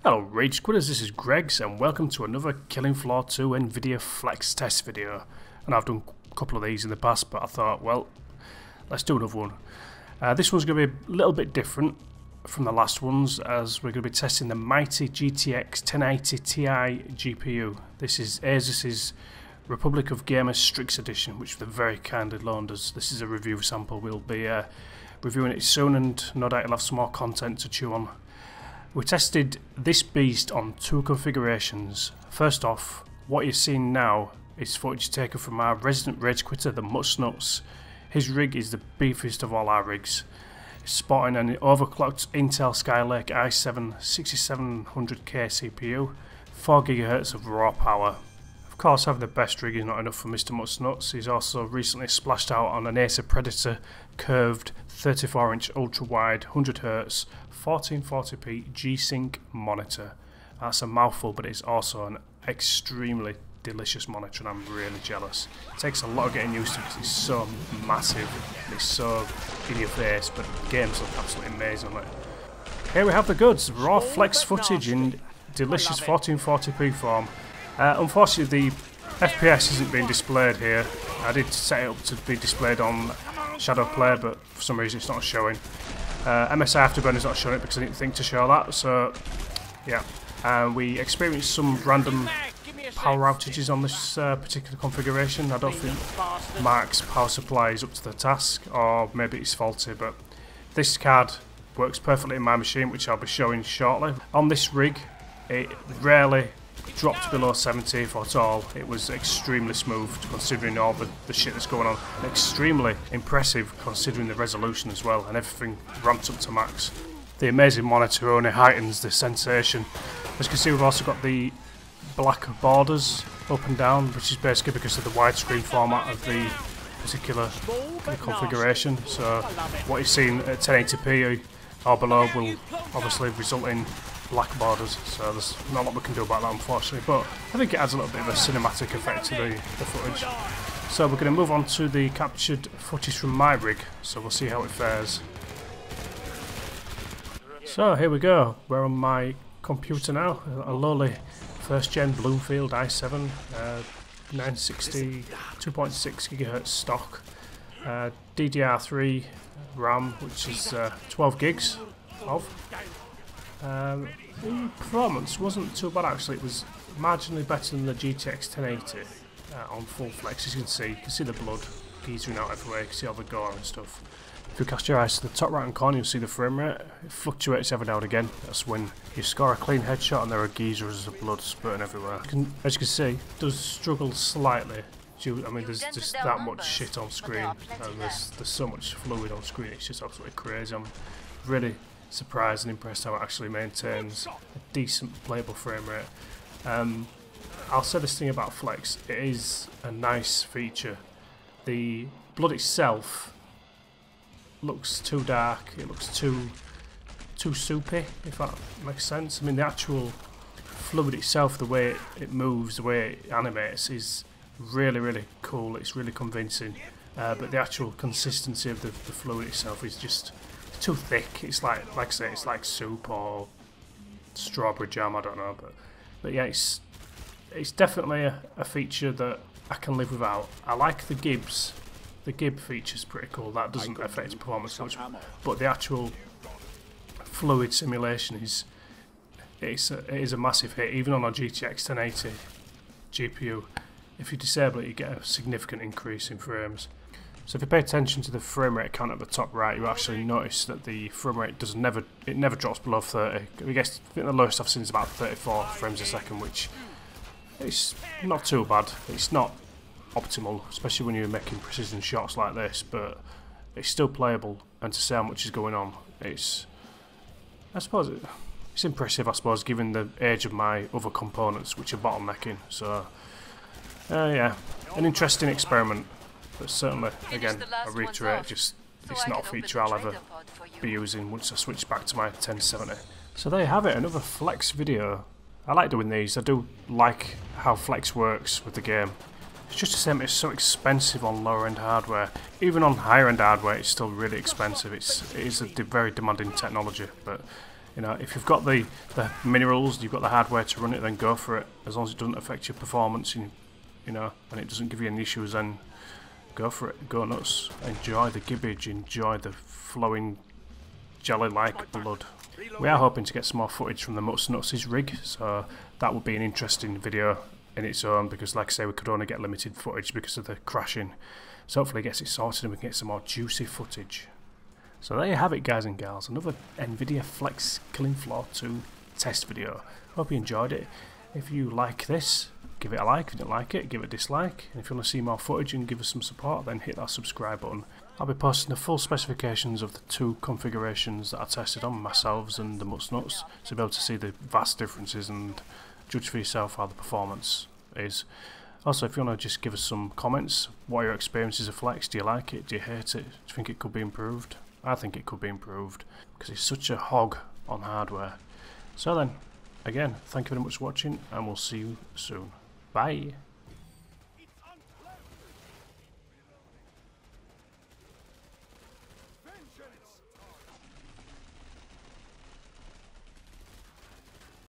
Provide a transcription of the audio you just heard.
Hello Rage Quitters, this is Greggs and welcome to another Killing Floor 2 Nvidia FleX Test video. And I've done a couple of these in the past, but I thought, well, let's do another one. This one's going to be a little bit different from the last ones, as we're going to be testing the mighty GTX 1080 Ti GPU. This is Asus's Republic of Gamers Strix Edition, which they've very kindly loaned us. This is a review sample. We'll be reviewing it soon, and no doubt it'll have some more content to chew on. We tested this beast on two configurations. First off, what you're seeing now is footage taken from our resident rage quitter, TheMutsNuts. His rig is the beefiest of all our rigs. It's sporting an overclocked Intel Skylake i7 6700K CPU, 4 GHz of raw power. Of course, having the best rig is not enough for Mr. MutsNuts. He's also recently splashed out on an Acer Predator curved 34-inch ultra-wide 100Hz 1440p G-Sync monitor. That's a mouthful, but it's also an extremely delicious monitor, and I'm really jealous. It takes a lot of getting used to because it's so massive, it's so in your face, but the games look absolutely amazing on it. Here we have the goods, raw flex footage in delicious 1440p form. Unfortunately, the FPS isn't being displayed here. I did set it up to be displayed on Shadow Play, but for some reason it's not showing. MSI Afterburner's not showing it because I didn't think to show that, so yeah. We experienced some random power outages on this particular configuration. I don't think Mark's power supply is up to the task, or maybe it's faulty, but this card works perfectly in my machine, which I'll be showing shortly. On this rig, it rarely dropped below 70 if at all. It was extremely smooth considering all the shit that's going on. Extremely impressive considering the resolution as well, and everything ramped up to max. The amazing monitor only heightens the sensation. As you can see, we've also got the black borders up and down, which is basically because of the widescreen format of the particular configuration. So what you've seen at 1080p or below will obviously result in black borders, so there's not a lot we can do about that, unfortunately, but I think it adds a little bit of a cinematic effect to the footage. So we're going to move on to the captured footage from my rig, so we'll see how it fares. So here we go, we're on my computer now, a lowly first gen Bloomfield i7 960 2.6 GHz stock, DDR3 RAM, which is 12 gigs of. The performance wasn't too bad actually. It was marginally better than the GTX 1080 on full flex. As you can see the blood geezering out everywhere. You can see all the gore and stuff. If you cast your eyes to the top right hand corner, you'll see the frame rate. It fluctuates every now and again. That's when you score a clean headshot and there are geezers of blood spurting everywhere. As you can see, it does struggle slightly. I mean, there's just that much shit on screen, and there's so much fluid on screen. It's just absolutely crazy. I'm really surprised and impressed how it actually maintains a decent playable frame rate. I'll say this thing about Flex, it is a nice feature. The blood itself looks too dark, it looks too soupy, if that makes sense. I mean, the actual fluid itself, the way it moves, the way it animates is really cool, it's really convincing, but the actual consistency of the fluid itself is just too thick. It's like I say, it's like soup or strawberry jam, I don't know, but yeah, it's definitely a feature that I can live without. I like the Gibs. The Gib feature's pretty cool. That doesn't affect performance much, but the actual fluid simulation is a massive hit. Even on a GTX 1080 GPU, if you disable it, you get a significant increase in frames. So if you pay attention to the frame rate count at the top right, you actually notice that the frame rate never drops below 30. I think the lowest I've seen is about 34 frames a second, which is not too bad. It's not optimal, especially when you're making precision shots like this, but it's still playable. And to say how much is going on, it's impressive, I suppose, given the age of my other components, which are bottlenecking. So yeah, an interesting experiment. But certainly, again, I reiterate, it's not a feature I'll ever be using once I switch back to my 1070. So there you have it, another Flex video. I like doing these. I do like how Flex works with the game. It's just the same, it's so expensive on lower end hardware. Even on higher end hardware, it's still really expensive. It is a very demanding technology, but You know, if you've got the minerals, you've got the hardware to run it, then go for it. As long as it doesn't affect your performance, you know, and it doesn't give you any issues, then go for it. Go nuts. Enjoy the gibbage. Enjoy the flowing jelly-like blood. We are hoping to get some more footage from the MutsNuts Rig, so that would be an interesting video in its own, because like I say, we could only get limited footage because of the crashing. So hopefully it gets it sorted and we can get some more juicy footage. So there you have it, guys and gals, another Nvidia FleX Killing Floor 2 test video. Hope you enjoyed it. If you like this, give it a like. If you don't like it, give it a dislike. And if you want to see more footage and give us some support, then hit that subscribe button. I'll be posting the full specifications of the two configurations that I tested on myself and the MutsNuts, so you'll be able to see the vast differences and judge for yourself how the performance is. Also, if you want to just give us some comments, what are your experiences of Flex? Do you like it? Do you hate it? Do you think it could be improved? I think it could be improved, because it's such a hog on hardware. So then, again, thank you very much for watching, and we'll see you soon. Bye!